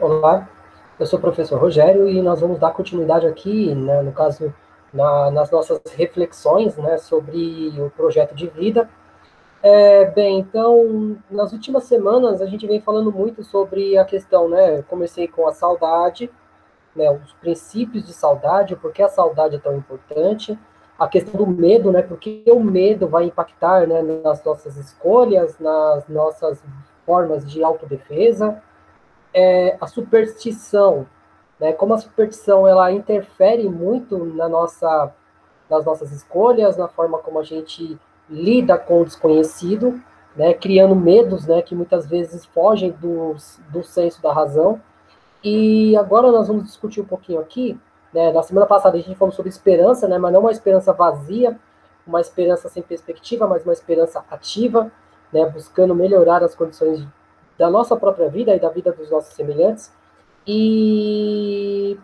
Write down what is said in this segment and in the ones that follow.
Olá, eu sou o professor Rogério e nós vamos dar continuidade aqui, né, no caso, nas nossas reflexões, né, sobre o projeto de vida. Bem, então, nas últimas semanas a gente vem falando muito sobre a questão, né, eu comecei com a saudade, né, os princípios de saudade, por que a saudade é tão importante, a questão do medo, né, porque o medo vai impactar, né, nas nossas escolhas, nas nossas formas de autodefesa, a superstição, né? Como a superstição ela interfere muito nas nossas escolhas, na forma como a gente lida com o desconhecido, né? Criando medos, né? Que muitas vezes fogem do senso da razão. E agora nós vamos discutir um pouquinho aqui, né? Na semana passada a gente falou sobre esperança, né? Mas não uma esperança vazia, uma esperança sem perspectiva, mas uma esperança ativa, né? Buscando melhorar as condições da nossa própria vida e da vida dos nossos semelhantes. E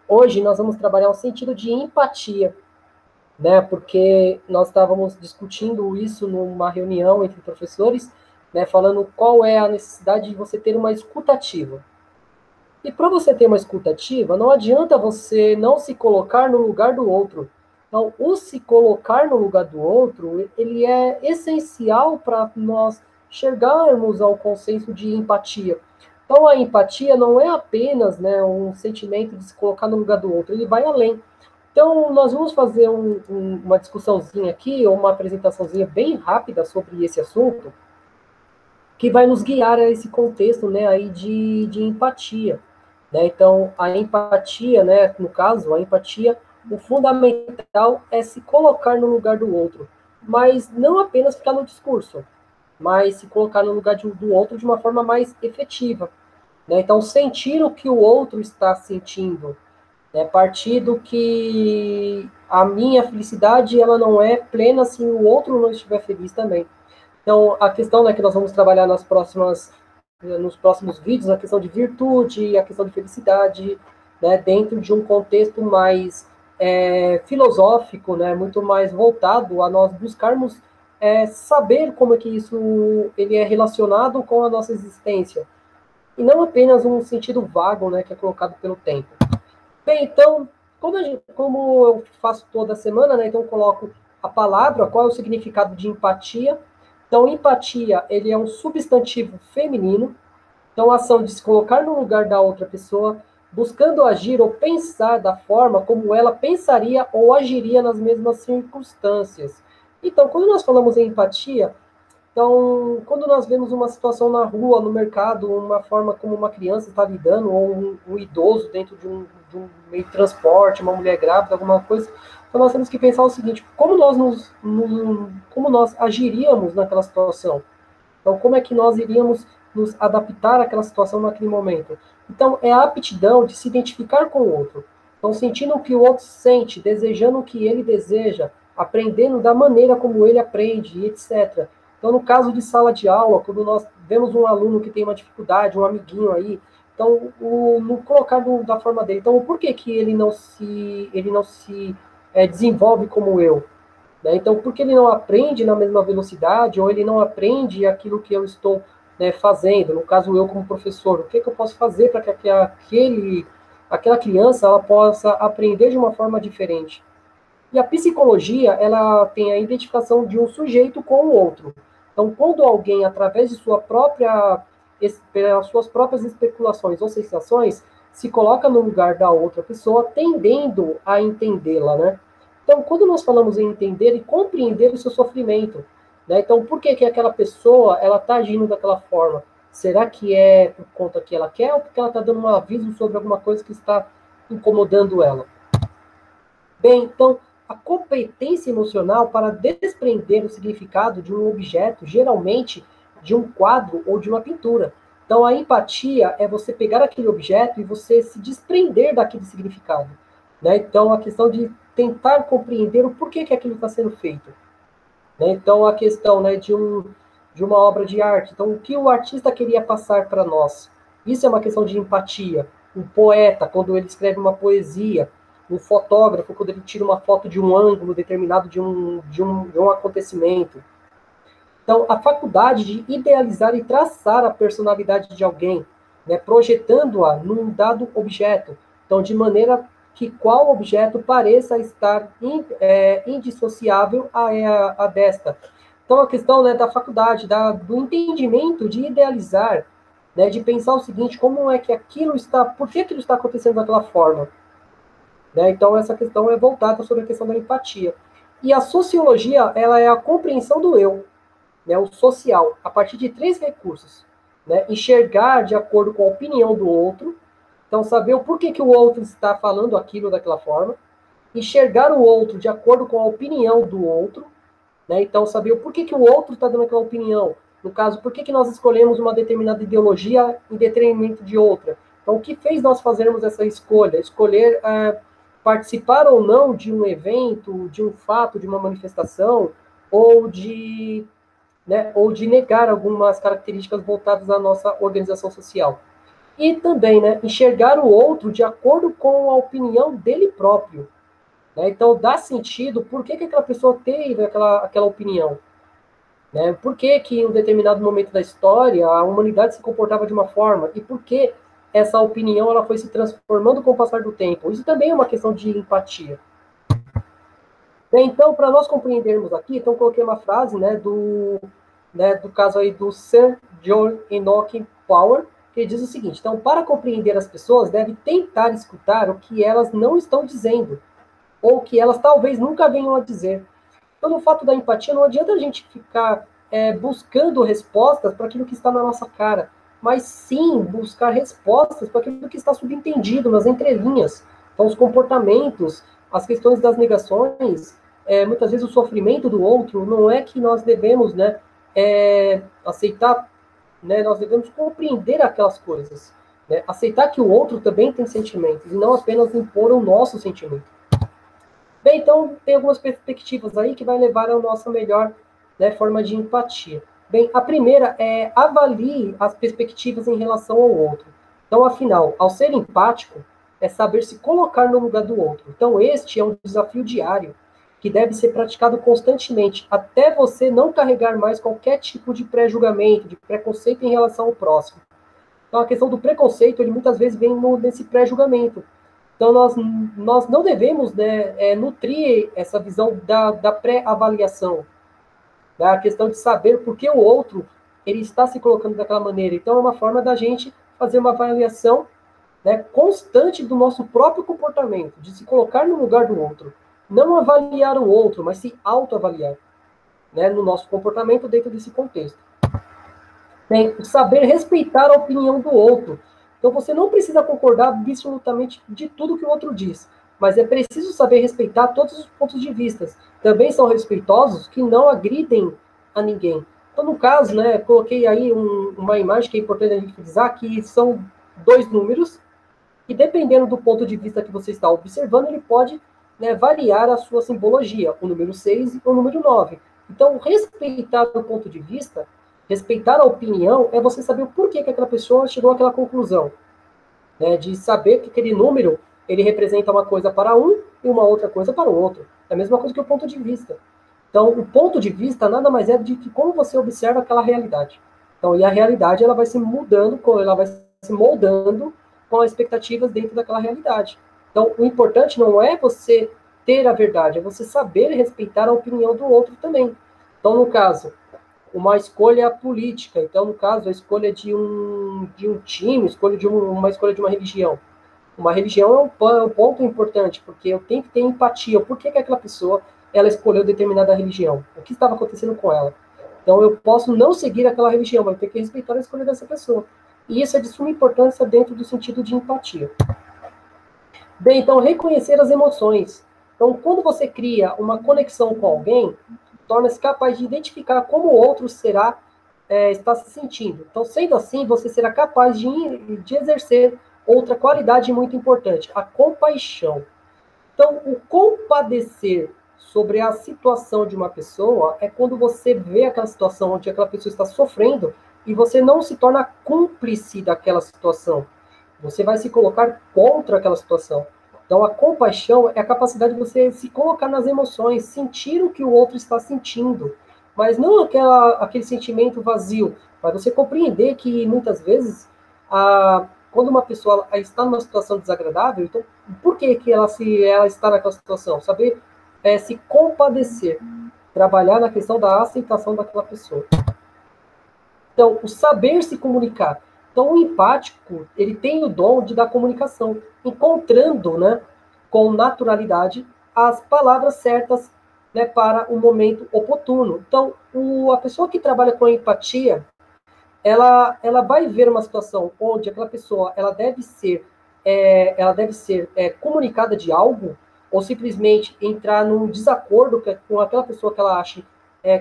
hoje nós vamos trabalhar o sentido de empatia, né? Porque nós estávamos discutindo isso numa reunião entre professores, né? Falando qual é a necessidade de você ter uma escuta ativa. E para você ter uma escuta ativa, não adianta você não se colocar no lugar do outro. Então, o se colocar no lugar do outro, ele é essencial para nós chegarmos ao consenso de empatia. Então, a empatia não é apenas, né, um sentimento de se colocar no lugar do outro, ele vai além. Então, nós vamos fazer uma discussãozinha aqui, ou uma apresentaçãozinha bem rápida sobre esse assunto, que vai nos guiar a esse contexto, né, aí de empatia. Né? Então, a empatia, né, no caso, a empatia, o fundamental é se colocar no lugar do outro, mas não apenas ficar no discurso, mas se colocar no lugar do outro de uma forma mais efetiva. Né? Então, sentir o que o outro está sentindo, né? Partir do que a minha felicidade ela não é plena se o outro não estiver feliz também. Então, a questão, né, que nós vamos trabalhar nos próximos vídeos, a questão de virtude, a questão de felicidade, né, dentro de um contexto mais filosófico, né, muito mais voltado a nós buscarmos saber como é que isso ele é relacionado com a nossa existência, e não apenas um sentido vago, né, que é colocado pelo tempo. Bem, então, como eu faço toda semana, né, então eu coloco a palavra, qual é o significado de empatia. Então, empatia, ele é um substantivo feminino, então a ação de se colocar no lugar da outra pessoa, buscando agir ou pensar da forma como ela pensaria ou agiria nas mesmas circunstâncias. Então, quando nós falamos em empatia, então, quando nós vemos uma situação na rua, no mercado, uma forma como uma criança está lidando, ou um idoso dentro de um meio de transporte, uma mulher grávida, alguma coisa, então nós temos que pensar o seguinte: como nós agiríamos naquela situação? Então, como é que nós iríamos nos adaptar àquela situação naquele momento? Então, é a aptidão de se identificar com o outro. Então, sentindo o que o outro sente, desejando o que ele deseja, aprendendo da maneira como ele aprende, etc. Então, no caso de sala de aula, quando nós vemos um aluno que tem uma dificuldade, um amiguinho aí, então, no colocar da forma dele. Então, por que, que ele não se desenvolve como eu? Né? Então, porque ele não aprende na mesma velocidade, ou ele não aprende aquilo que eu estou, né, fazendo, no caso eu como professor, o que, que eu posso fazer para que aquela criança ela possa aprender de uma forma diferente? E a psicologia, ela tem a identificação de um sujeito com o outro. Então, quando alguém, através de pelas suas próprias especulações ou sensações, se coloca no lugar da outra pessoa, tendendo a entendê-la, né? Então, quando nós falamos em entender e compreender o seu sofrimento, né? Então, por que que aquela pessoa, ela está agindo daquela forma? Será que é por conta que ela quer ou porque ela está dando um aviso sobre alguma coisa que está incomodando ela? Bem, então, a competência emocional para desprender o significado de um objeto, geralmente de um quadro ou de uma pintura. Então, a empatia é você pegar aquele objeto e você se desprender daquele significado. Né? Então, a questão de tentar compreender o porquê que aquilo está sendo feito. Né? Então, a questão, né, de uma obra de arte. Então, o que o artista queria passar para nós? Isso é uma questão de empatia. Um poeta, quando ele escreve uma poesia, um fotógrafo, quando ele tira uma foto de um ângulo determinado de um acontecimento. Então, a faculdade de idealizar e traçar a personalidade de alguém. né, projetando-a num dado objeto. Então, de maneira que qual objeto pareça estar indissociável a desta. Então, a questão, né, da faculdade, do entendimento, de idealizar, né, de pensar o seguinte, como é que aquilo está, por que aquilo está acontecendo daquela forma? Né? Então, essa questão é voltada sobre a questão da empatia. E a sociologia, ela é a compreensão do eu, né, o social, a partir de 3 recursos. Né? Enxergar de acordo com a opinião do outro, então saber o porquê que o outro está falando aquilo daquela forma, enxergar o outro de acordo com a opinião do outro, né? Então saber o porquê que o outro está dando aquela opinião. No caso, por que nós escolhemos uma determinada ideologia em detrimento de outra? Então, o que fez nós fazermos essa escolha? Escolher participar ou não de um evento, de um fato, de uma manifestação, ou de, né, ou de negar algumas características voltadas à nossa organização social. E também, né, enxergar o outro de acordo com a opinião dele próprio. Né? Então, dá sentido por que aquela pessoa teve aquela opinião. Né? Por que em um determinado momento da história a humanidade se comportava de uma forma e por que essa opinião ela foi se transformando com o passar do tempo. Isso também é uma questão de empatia. Então, para nós compreendermos aqui, então coloquei uma frase, né, do caso aí do Sir John Enoch Power, que diz o seguinte: então, para compreender as pessoas, deve tentar escutar o que elas não estão dizendo, ou o que elas talvez nunca venham a dizer. Então, no fato da empatia, não adianta a gente ficar buscando respostas para aquilo que está na nossa cara, mas sim buscar respostas para aquilo que está subentendido nas entrelinhas. Então, os comportamentos, as questões das negações, muitas vezes o sofrimento do outro, não é que nós devemos, né, aceitar, né, nós devemos compreender aquelas coisas, né, aceitar que o outro também tem sentimentos e não apenas impor o nosso sentimento. Bem, então tem algumas perspectivas aí que vai levar à nossa melhor, né, forma de empatia. Bem, a primeira é avalie as perspectivas em relação ao outro. Então, afinal, ao ser empático, é saber se colocar no lugar do outro. Então, este é um desafio diário que deve ser praticado constantemente, até você não carregar mais qualquer tipo de pré-julgamento, de preconceito em relação ao próximo. Então, a questão do preconceito, ele muitas vezes vem nesse pré-julgamento. Então, nós não devemos, né, nutrir essa visão da pré-avaliação, da questão de saber por que o outro ele está se colocando daquela maneira. Então, é uma forma da gente fazer uma avaliação, né, constante do nosso próprio comportamento, de se colocar no lugar do outro. Não avaliar o outro, mas se autoavaliar, né, no nosso comportamento dentro desse contexto. Bem, saber respeitar a opinião do outro. Então, você não precisa concordar absolutamente de tudo que o outro diz, mas é preciso saber respeitar todos os pontos de vista. Também são respeitosos que não agridem a ninguém. Então, no caso, né, coloquei aí uma imagem que é importante a gente frisar, que são 2 números, e dependendo do ponto de vista que você está observando, ele pode, né, variar a sua simbologia, o número 6 e o número 9. Então, respeitar o ponto de vista, respeitar a opinião, é você saber o porquê que aquela pessoa chegou àquela conclusão. Né, de saber que aquele número ele representa uma coisa para um e uma outra coisa para o outro. É a mesma coisa que o ponto de vista. Então, o ponto de vista nada mais é de que como você observa aquela realidade. Então, e a realidade ela vai se mudando, ela vai se moldando com as expectativas dentro daquela realidade. Então, o importante não é você ter a verdade, é você saber respeitar a opinião do outro também. Então, no caso, uma escolha política. Então, no caso, a escolha de um time, uma escolha de uma religião. Uma religião é um ponto importante, porque eu tenho que ter empatia. Por que aquela pessoa ela escolheu determinada religião? O que estava acontecendo com ela? Então, eu posso não seguir aquela religião, mas eu tenho que respeitar a escolha dessa pessoa. E isso é de suma importância dentro do sentido de empatia. Bem, então, reconhecer as emoções. Então, quando você cria uma conexão com alguém, torna-se capaz de identificar como o outro está se sentindo. Então, sendo assim, você será capaz de exercer outra qualidade muito importante, a compaixão. Então, o compadecer sobre a situação de uma pessoa é quando você vê aquela situação onde aquela pessoa está sofrendo e você não se torna cúmplice daquela situação. Você vai se colocar contra aquela situação. Então, a compaixão é a capacidade de você se colocar nas emoções, sentir o que o outro está sentindo, mas não aquele sentimento vazio, mas você compreender que muitas vezes quando uma pessoa está numa situação desagradável, então, por que ela está naquela situação? Saber se compadecer, trabalhar na questão da aceitação daquela pessoa. Então, o saber se comunicar. Então, o empático, ele tem o dom de dar comunicação, encontrando, né, com naturalidade as palavras certas, né, para o momento oportuno. Então, a pessoa que trabalha com a empatia, ela vai ver uma situação onde aquela pessoa ela deve ser comunicada de algo, ou simplesmente entrar num desacordo com aquela pessoa que ela acha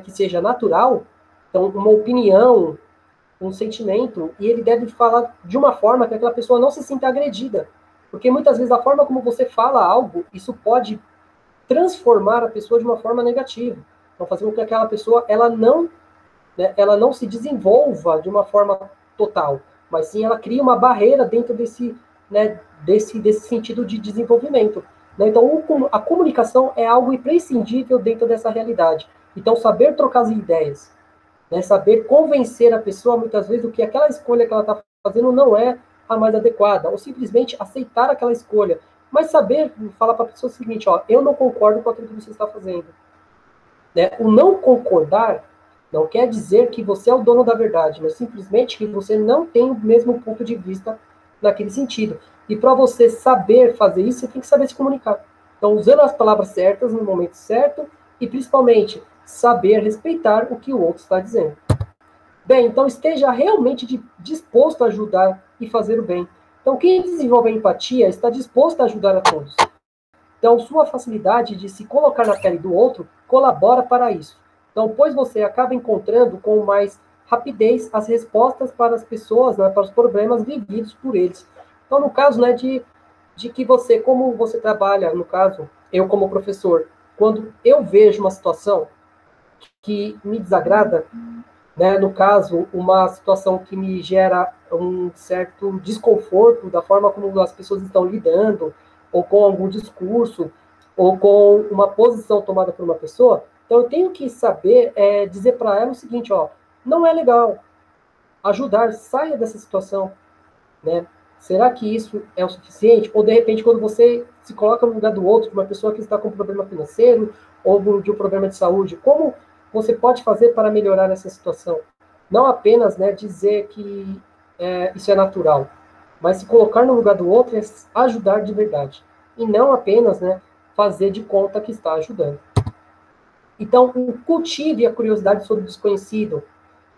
que seja natural, então uma opinião, um sentimento, e ele deve falar de uma forma que aquela pessoa não se sinta agredida, porque muitas vezes a forma como você fala algo, isso pode transformar a pessoa de uma forma negativa, então fazer com que aquela pessoa ela não se desenvolva de uma forma total, mas sim ela cria uma barreira dentro desse sentido de desenvolvimento. Né? Então, a comunicação é algo imprescindível dentro dessa realidade. Então, saber trocar as ideias, né? Saber convencer a pessoa, muitas vezes, do que aquela escolha que ela está fazendo não é a mais adequada, ou simplesmente aceitar aquela escolha, mas saber falar para a pessoa o seguinte, ó, eu não concordo com aquilo que você está fazendo. Né? O não concordar não quer dizer que você é o dono da verdade, mas simplesmente que você não tem o mesmo ponto de vista naquele sentido. E para você saber fazer isso, você tem que saber se comunicar. Então, usando as palavras certas no momento certo e, principalmente, saber respeitar o que o outro está dizendo. Bem, então esteja realmente disposto a ajudar e fazer o bem. Então, quem desenvolve a empatia está disposto a ajudar a todos. Então, sua facilidade de se colocar na pele do outro colabora para isso. Então, pois você acaba encontrando com mais rapidez as respostas para as pessoas, né, para os problemas vividos por eles. Então, no caso, né, de que você, como você trabalha, no caso, eu como professor, quando eu vejo uma situação que me desagrada, né, no caso, uma situação que me gera um certo desconforto da forma como as pessoas estão lidando, ou com algum discurso, ou com uma posição tomada por uma pessoa, então eu tenho que saber dizer para ela o seguinte, ó, não é legal, ajudar, saia dessa situação, né? Será que isso é o suficiente? Ou, de repente, quando você se coloca no lugar do outro, de uma pessoa que está com um problema financeiro ou de um problema de saúde, como você pode fazer para melhorar essa situação? Não apenas, né, dizer que isso é natural, mas se colocar no lugar do outro é ajudar de verdade. E não apenas, né, fazer de conta que está ajudando. Então, cultive a curiosidade sobre o desconhecido.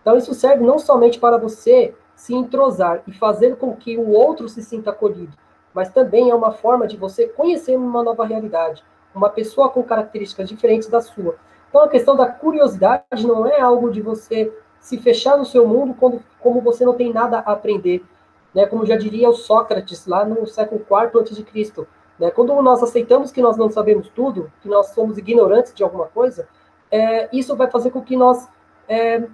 Então, isso serve não somente para você se entrosar e fazer com que o outro se sinta acolhido, mas também é uma forma de você conhecer uma nova realidade, uma pessoa com características diferentes da sua. Então, a questão da curiosidade não é algo de você se fechar no seu mundo como você não tem nada a aprender. Né? Como já diria o Sócrates, lá no século IV a.C., né? Quando nós aceitamos que nós não sabemos tudo, que nós somos ignorantes de alguma coisa, isso vai fazer com que nós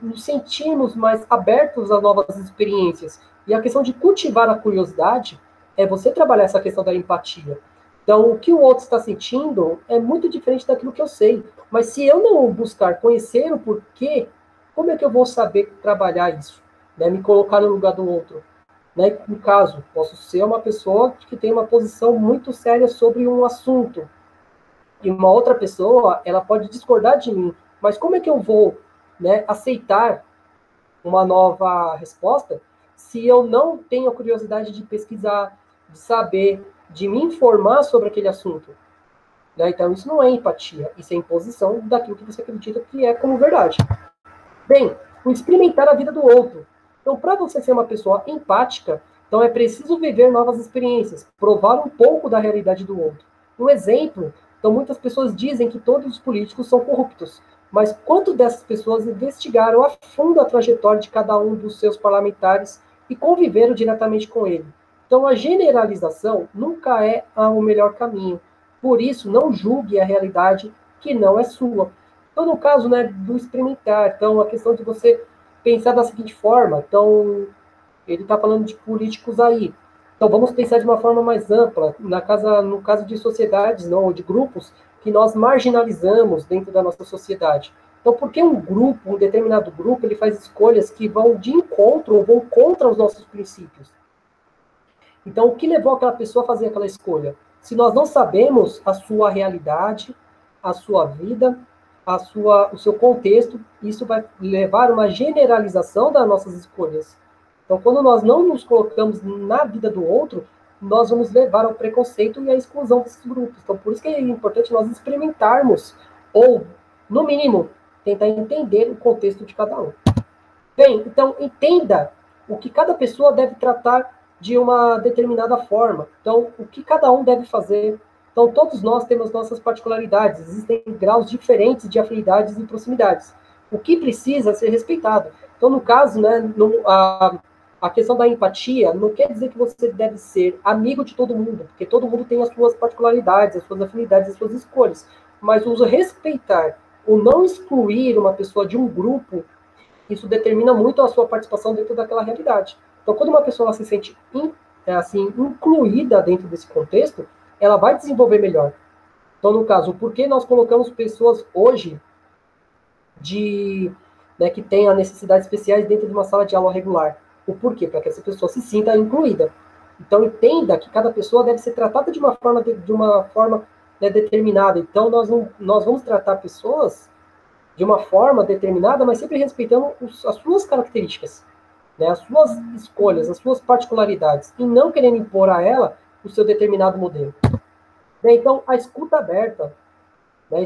nos sentimos mais abertos a novas experiências. E a questão de cultivar a curiosidade é você trabalhar essa questão da empatia. Então, o que o outro está sentindo é muito diferente daquilo que eu sei. Mas se eu não buscar conhecer o porquê, como é que eu vou saber trabalhar isso? Né? Me colocar no lugar do outro. Né? No caso, posso ser uma pessoa que tem uma posição muito séria sobre um assunto. E uma outra pessoa, ela pode discordar de mim. Mas como é que eu vou, né, aceitar uma nova resposta se eu não tenho a curiosidade de pesquisar, de saber, de me informar sobre aquele assunto? Né? Então, isso não é empatia, isso é imposição daquilo que você acredita que é como verdade. Bem, o experimentar a vida do outro. Então, para você ser uma pessoa empática, então é preciso viver novas experiências, provar um pouco da realidade do outro. Um exemplo, então muitas pessoas dizem que todos os políticos são corruptos, mas quanto dessas pessoas investigaram a fundo a trajetória de cada um dos seus parlamentares e conviveram diretamente com ele? Então, a generalização nunca é o melhor caminho. Por isso, não julgue a realidade que não é sua. Então, no caso, né, do experimentar, então, a questão de você pensar da seguinte forma, então, ele está falando de políticos aí, então vamos pensar de uma forma mais ampla, no caso de sociedades, não, ou de grupos, que nós marginalizamos dentro da nossa sociedade. Então, por que um determinado grupo, ele faz escolhas que vão de encontro ou vão contra os nossos princípios? Então, o que levou aquela pessoa a fazer aquela escolha? Se nós não sabemos a sua realidade, a sua vida, o seu contexto, isso vai levar a uma generalização das nossas escolhas. Então, quando nós não nos colocamos na vida do outro, nós vamos levar ao preconceito e à exclusão desses grupos. Então, por isso que é importante nós experimentarmos, ou, no mínimo, tentar entender o contexto de cada um. Bem, então, entenda o que cada pessoa deve tratar de uma determinada forma. Então, o que cada um deve fazer. Então, todos nós temos nossas particularidades, existem graus diferentes de afinidades e proximidades. O que precisa ser respeitado. Então, no caso, né, a questão da empatia não quer dizer que você deve ser amigo de todo mundo, porque todo mundo tem as suas particularidades, as suas afinidades, as suas escolhas. Mas o respeitar, o não excluir uma pessoa de um grupo, isso determina muito a sua participação dentro daquela realidade. Então, quando uma pessoa se sente assim, incluída dentro desse contexto, ela vai desenvolver melhor. Então, no caso, por que nós colocamos pessoas hoje que têm necessidades especiais dentro de uma sala de aula regular? O porquê? Para que essa pessoa se sinta incluída. Então, entenda que cada pessoa deve ser tratada de uma forma determinada. Então, nós vamos tratar pessoas de uma forma determinada, mas sempre respeitando as suas características, né, as suas escolhas, as suas particularidades, e não querendo impor a ela o seu determinado modelo. Então, a escuta aberta, né,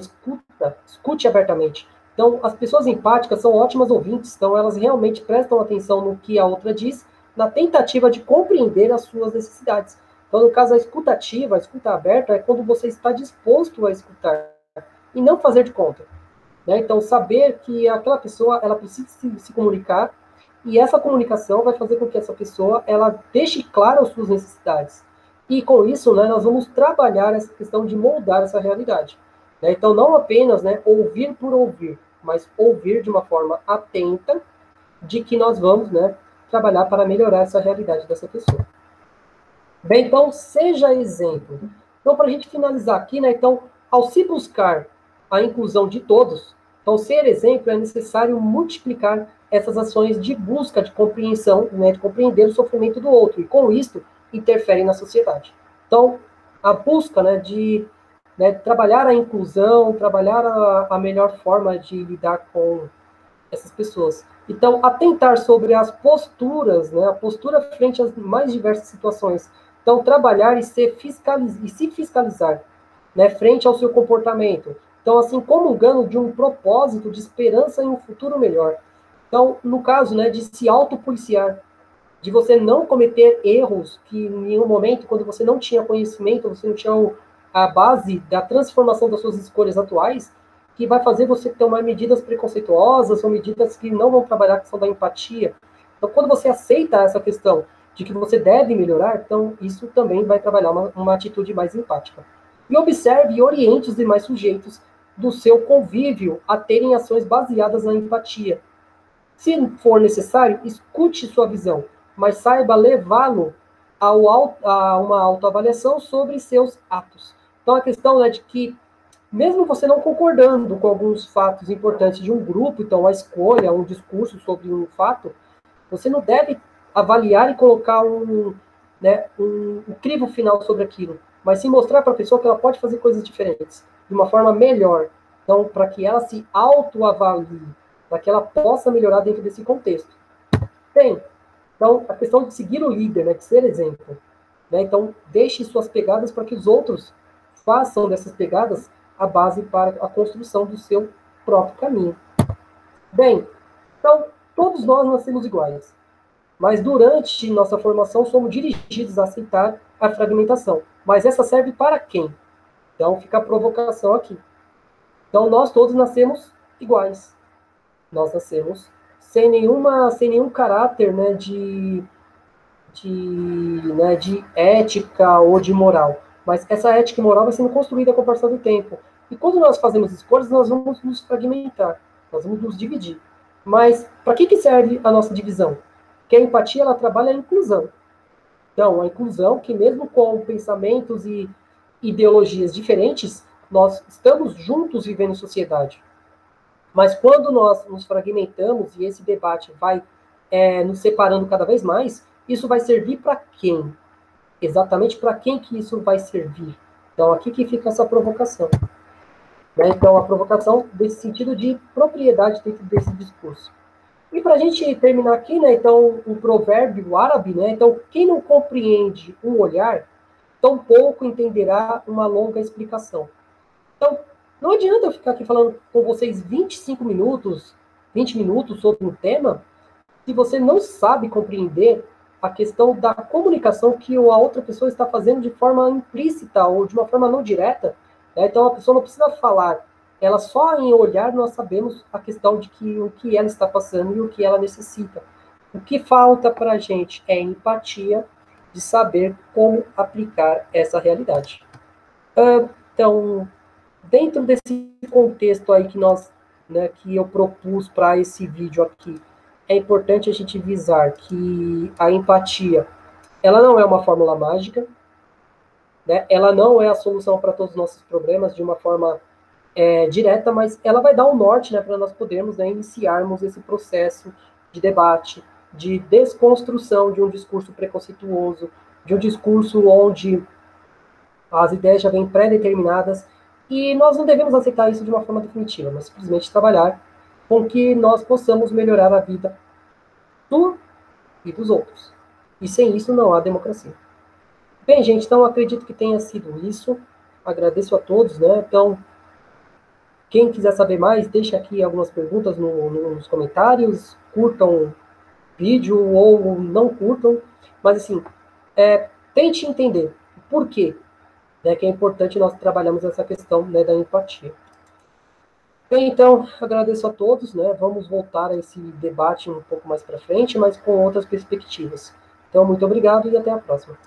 escute abertamente. Então, as pessoas empáticas são ótimas ouvintes, então elas realmente prestam atenção no que a outra diz, na tentativa de compreender as suas necessidades. Então, no caso, a escuta ativa, a escuta aberta, é quando você está disposto a escutar e não fazer de conta. Né? Então, saber que aquela pessoa ela precisa se comunicar e essa comunicação vai fazer com que essa pessoa ela deixe claras as suas necessidades. E com isso, né, nós vamos trabalhar essa questão de moldar essa realidade. Né? Então, não apenas ouvir por ouvir, mas ouvir de uma forma atenta de que nós vamos trabalhar para melhorar essa realidade dessa pessoa. Bem, então, seja exemplo. Então, para a gente finalizar aqui, então, ao se buscar a inclusão de todos, então, ser exemplo é necessário multiplicar essas ações de busca de compreensão, de compreender o sofrimento do outro, e com isso, interfere na sociedade. Então, a busca de trabalhar a inclusão, trabalhar a melhor forma de lidar com essas pessoas. Então, atentar sobre as posturas, a postura frente às mais diversas situações. Então, trabalhar e se fiscalizar, frente ao seu comportamento. Então, assim, comungando de um propósito de esperança em um futuro melhor. Então, no caso, de se autopoliciar, de você não cometer erros que em nenhum momento, quando você não tinha conhecimento, você não tinha a base da transformação das suas escolhas atuais, que vai fazer você tomar medidas preconceituosas ou medidas que não vão trabalhar a questão da empatia. Então, quando você aceita essa questão de que você deve melhorar, então isso também vai trabalhar uma atitude mais empática. E observe e oriente os demais sujeitos do seu convívio a terem ações baseadas na empatia. Se for necessário, escute sua visão, mas saiba levá-lo a uma autoavaliação sobre seus atos. Então, a questão é de que, mesmo você não concordando com alguns fatos importantes de um grupo, então a escolha, um discurso sobre um fato, você não deve avaliar e colocar um crivo final sobre aquilo, mas sim mostrar para a pessoa que ela pode fazer coisas diferentes, de uma forma melhor. Então, para que ela se autoavalie, para que ela possa melhorar dentro desse contexto. Bem, então, a questão de seguir o líder, de ser exemplo. Então, deixe suas pegadas para que os outros façam dessas pegadas a base para a construção do seu próprio caminho. Bem, então, todos nós nascemos iguais, mas durante nossa formação somos dirigidos a aceitar a fragmentação. Mas essa serve para quem? Então, fica a provocação aqui. Então, nós todos nascemos iguais. Nós nascemos sem nenhum caráter de ética ou de moral. Mas essa ética e moral vai sendo construída com o passar do tempo. E quando nós fazemos escolhas, nós vamos nos fragmentar, nós vamos nos dividir. Mas para que serve a nossa divisão? Porque a empatia ela trabalha a inclusão. Então, a inclusão que mesmo com pensamentos e ideologias diferentes, nós estamos juntos vivendo em sociedade. Mas quando nós nos fragmentamos e esse debate vai nos separando cada vez mais, isso vai servir para quem? exatamente para quem que isso vai servir. Então, aqui que fica essa provocação. Né? Então, a provocação desse sentido de propriedade dentro desse discurso. E para a gente terminar aqui, né, então, o provérbio árabe, né, então, quem não compreende um olhar, tampouco entenderá uma longa explicação. Então, não adianta eu ficar aqui falando com vocês 25 minutos, 20 minutos sobre um tema, se você não sabe compreender a questão da comunicação que a outra pessoa está fazendo de forma implícita ou de uma forma não direta. Né? Então, a pessoa não precisa falar. Ela só em olhar nós sabemos a questão de que o que ela está passando e o que ela necessita. O que falta para a gente é empatia de saber como aplicar essa realidade. Então, dentro desse contexto aí que nós, né, que eu propus para esse vídeo aqui, é importante a gente visar que a empatia, ela não é uma fórmula mágica, né? Ela não é a solução para todos os nossos problemas de uma forma direta, mas ela vai dar um norte, né, para nós podermos, né, iniciarmos esse processo de debate, de desconstrução de um discurso preconceituoso, de um discurso onde as ideias já vêm pré-determinadas, e nós não devemos aceitar isso de uma forma definitiva, mas simplesmente trabalhar com que nós possamos melhorar a vida do e dos outros. E sem isso não há democracia. Bem, gente, então acredito que tenha sido isso. Agradeço a todos, né? Então, quem quiser saber mais, deixe aqui algumas perguntas nos comentários, curtam o vídeo ou não curtam, mas assim, tente entender o porquê, né, que é importante nós trabalharmos essa questão, né, da empatia. Bem, então, agradeço a todos, né? Vamos voltar a esse debate um pouco mais para frente, mas com outras perspectivas. Então, muito obrigado e até a próxima.